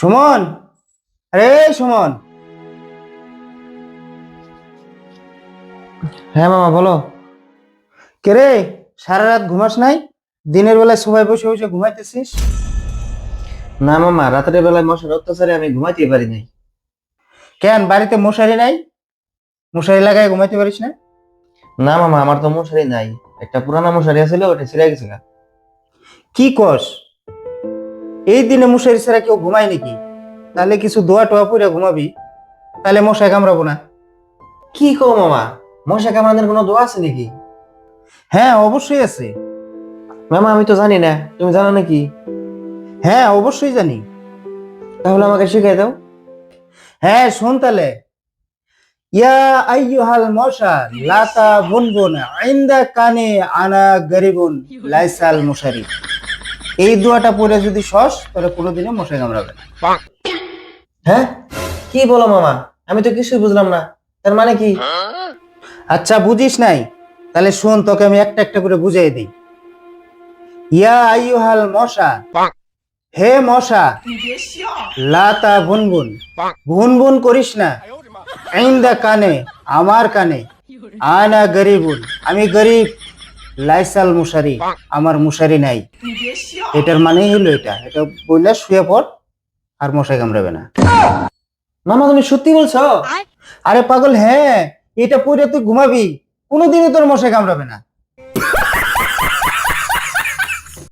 সুমন, আরে সুমন। হ্যাঁ মামা বলো। কে রে, সারা রাত ঘুমাস নাই? দিনের বেলায় সবাই বসে বসে ঘুমাইতেছিস? না মামা, রাতের বেলায় মশার অত্যাচারে আমি ঘুমাইতে পারি নাই। কেন বাড়িতে মশারি নাই? মশারি লাগায় ঘুমাইতে পারিস না? না মামা, আমার তো মশারি নাই। একটা পুরানা মশারি আছিল, ওটা ছিঁড়ে গেছে গা। কি কস? এই দিনে মশারি ছাড়া কেউ ঘুমায় নাকি? তাহলে কিছু দোয়া টোয়া পরে ঘুমাবি, তাহলে মশায় কামড়াবো না। কি কো মামা, মশা কামড়ানোর কোনো দোয়া আছে নাকি? হ্যাঁ অবশ্যই আছে। মামা আমি তো জানি না, তুমি জানো নাকি? হ্যাঁ অবশ্যই জানি। তাহলে আমাকে শিখাই দাও। হ্যাঁ শোন তাহলে। ইয়া আইয়ুহাল মশা লাতা বুনবুন ইনদা কানে আনা গরিবুন লাইসাল মশারি। এই দোয়াটা পড়ে যদি শস তাহলে কোনোদিনও মশাই কামড়াবে না। হ্যাঁ, কি বলো মামা? আমি তো কিছুই বুঝলাম না, তার মানে কি? আচ্ছা বুঝিস নাই? তাহলে শোন, তোকে আমি একটা একটা করে বুঝিয়ে দিই। ইয়া আইয়ুহাল মশা, হে মশা, লাতা বুনবুন, বুনবুন করিস না, ইনদা কানে, আমার কানে, আনা গরিবুন, আমি গরিব, লাইসাল মশারি, আমার মশারি নাই। এটার মানেই হলো এটা এটা বললে শুয়ে পড়, আর মশাই কামড়াবে না। মামা তুমি সত্যি বলছো? আরে পাগল, হ্যাঁ, এটা পরে তুই ঘুমাবি, কোনোদিনই তোর মশাই কামড়াবে না।